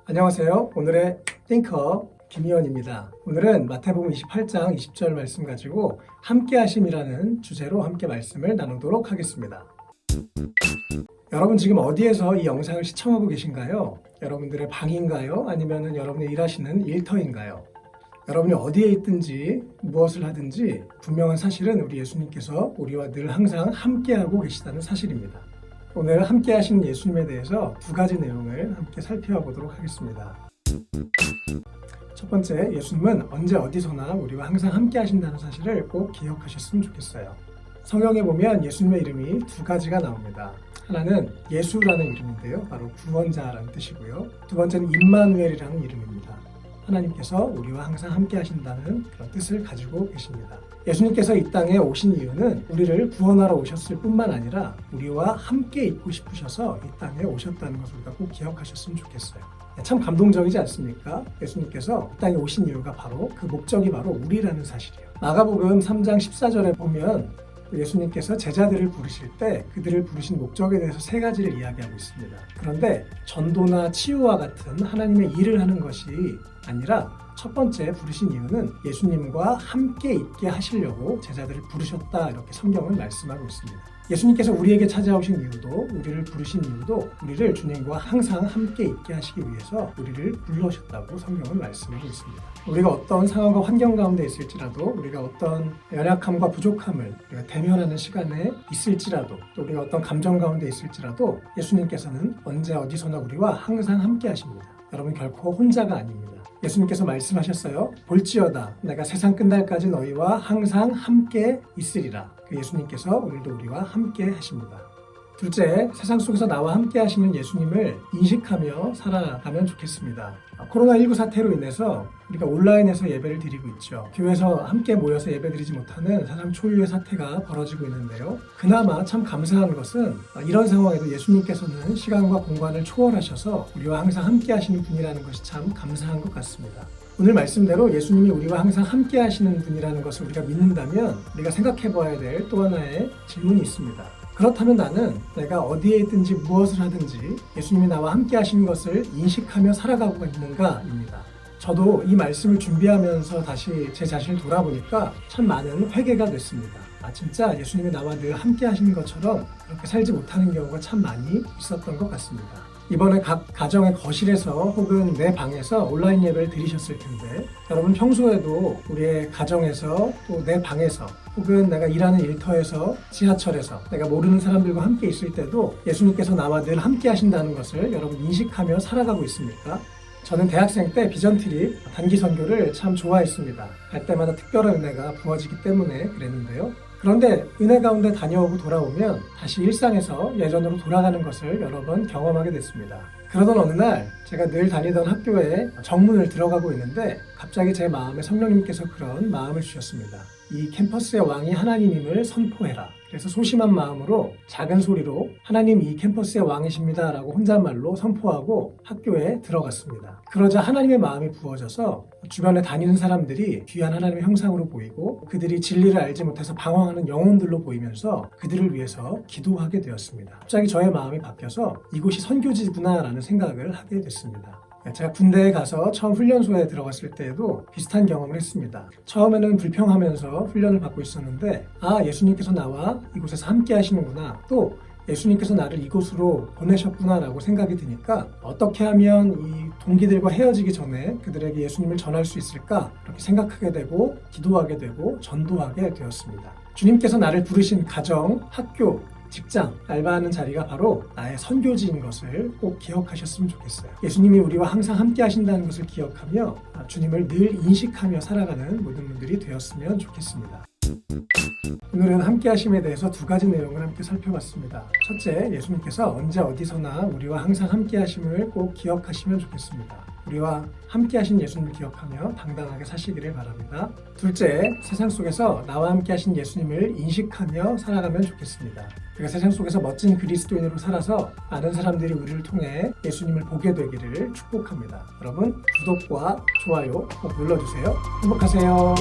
안녕하세요. 오늘의 띵커 김희원입니다. 오늘은 마태복음 28장 20절 말씀 가지고 함께하심이라는 주제로 함께 말씀을 나누도록 하겠습니다. 여러분 지금 어디에서 이 영상을 시청하고 계신가요? 여러분들의 방인가요? 아니면 여러분이 일하시는 일터인가요? 여러분이 어디에 있든지 무엇을 하든지 분명한 사실은 우리 예수님께서 우리와 늘 항상 함께하고 계시다는 사실입니다. 오늘 함께 하시는 예수님에 대해서 두 가지 내용을 함께 살펴보도록 하겠습니다. 첫 번째, 예수님은 언제 어디서나 우리와 항상 함께 하신다는 사실을 꼭 기억하셨으면 좋겠어요. 성경에 보면 예수님의 이름이 두 가지가 나옵니다. 하나는 예수라는 이름인데요, 바로 구원자라는 뜻이고요. 두 번째는 임마누엘이라는 이름입니다. 하나님께서 우리와 항상 함께 하신다는 그런 뜻을 가지고 계십니다. 예수님께서 이 땅에 오신 이유는 우리를 구원하러 오셨을 뿐만 아니라 우리와 함께 있고 싶으셔서 이 땅에 오셨다는 것을 우리가 꼭 기억하셨으면 좋겠어요. 참 감동적이지 않습니까? 예수님께서 이 땅에 오신 이유가 바로 그 목적이 바로 우리라는 사실이에요. 마가복음 3장 14절에 보면 예수님께서 제자들을 부르실 때 그들을 부르신 목적에 대해서 세 가지를 이야기하고 있습니다. 그런데 전도나 치유와 같은 하나님의 일을 하는 것이 아니라 첫 번째 부르신 이유는 예수님과 함께 있게 하시려고 제자들을 부르셨다, 이렇게 성경은 말씀하고 있습니다. 예수님께서 우리에게 찾아오신 이유도, 우리를 부르신 이유도 우리를 주님과 항상 함께 있게 하시기 위해서 우리를 불러오셨다고 성경은 말씀하고 있습니다. 우리가 어떤 상황과 환경 가운데 있을지라도, 우리가 어떤 연약함과 부족함을 우리가 대면하는 시간에 있을지라도, 또 우리가 어떤 감정 가운데 있을지라도 예수님께서는 언제 어디서나 우리와 항상 함께 하십니다. 여러분 결코 혼자가 아닙니다. 예수님께서 말씀하셨어요. 볼지어다 내가 세상 끝날까지 너희와 항상 함께 있으리라. 그 예수님께서 오늘도 우리와 함께 하십니다. 둘째, 세상 속에서 나와 함께 하시는 예수님을 인식하며 살아가면 좋겠습니다. 코로나19 사태로 인해서 우리가 온라인에서 예배를 드리고 있죠. 교회에서 함께 모여서 예배드리지 못하는 사상 초유의 사태가 벌어지고 있는데요. 그나마 참 감사한 것은 이런 상황에도 예수님께서는 시간과 공간을 초월하셔서 우리와 항상 함께 하시는 분이라는 것이 참 감사한 것 같습니다. 오늘 말씀대로 예수님이 우리와 항상 함께 하시는 분이라는 것을 우리가 믿는다면 우리가 생각해 봐야 될 또 하나의 질문이 있습니다. 그렇다면 나는 내가 어디에 있든지 무엇을 하든지 예수님이 나와 함께 하시는 것을 인식하며 살아가고 있는가입니다. 저도 이 말씀을 준비하면서 다시 제 자신을 돌아보니까 참 많은 회개가 됐습니다. 진짜 예수님이 나와 늘 함께 하시는 것처럼 그렇게 살지 못하는 경우가 참 많이 있었던 것 같습니다. 이번에 각 가정의 거실에서 혹은 내 방에서 온라인 예배를 드리셨을 텐데, 여러분 평소에도 우리의 가정에서 또 내 방에서 혹은 내가 일하는 일터에서, 지하철에서 내가 모르는 사람들과 함께 있을 때도 예수님께서 나와 늘 함께 하신다는 것을 여러분 인식하며 살아가고 있습니까? 저는 대학생 때 비전 트립 단기 선교를 참 좋아했습니다. 갈 때마다 특별한 은혜가 부어지기 때문에 그랬는데요. 그런데 은혜 가운데 다녀오고 돌아오면 다시 일상에서 예전으로 돌아가는 것을 여러 번 경험하게 됐습니다. 그러던 어느 날 제가 늘 다니던 학교에 정문을 들어가고 있는데 갑자기 제 마음에 성령님께서 그런 마음을 주셨습니다. 이 캠퍼스의 왕이 하나님임을 선포해라. 그래서 소심한 마음으로 작은 소리로 하나님 이 캠퍼스의 왕이십니다 라고 혼잣말로 선포하고 학교에 들어갔습니다. 그러자 하나님의 마음이 부어져서 주변에 다니는 사람들이 귀한 하나님의 형상으로 보이고 그들이 진리를 알지 못해서 방황하는 영혼들로 보이면서 그들을 위해서 기도하게 되었습니다. 갑자기 저의 마음이 바뀌어서 이곳이 선교지구나 라는 생각을 하게 됐습니다. 제가 군대에 가서 처음 훈련소에 들어갔을 때에도 비슷한 경험을 했습니다. 처음에는 불평하면서 훈련을 받고 있었는데 예수님께서 나와 이곳에서 함께 하시는구나, 또 예수님께서 나를 이곳으로 보내셨구나 라고 생각이 드니까 어떻게 하면 이 동기들과 헤어지기 전에 그들에게 예수님을 전할 수 있을까, 그렇게 생각하게 되고 기도하게 되고 전도하게 되었습니다. 주님께서 나를 부르신 가정, 학교, 직장, 알바하는 자리가 바로 나의 선교지인 것을 꼭 기억하셨으면 좋겠어요. 예수님이 우리와 항상 함께 하신다는 것을 기억하며 주님을 늘 인식하며 살아가는 모든 분들이 되었으면 좋겠습니다. 오늘은 함께 하심에 대해서 두 가지 내용을 함께 살펴봤습니다. 첫째, 예수님께서 언제 어디서나 우리와 항상 함께 하심을 꼭 기억하시면 좋겠습니다. 우리와 함께 하신 예수님을 기억하며 당당하게 사시기를 바랍니다. 둘째, 세상 속에서 나와 함께 하신 예수님을 인식하며 살아가면 좋겠습니다. 우리가 세상 속에서 멋진 그리스도인으로 살아서 많은 사람들이 우리를 통해 예수님을 보게 되기를 축복합니다. 여러분, 구독과 좋아요 꼭 눌러주세요. 행복하세요.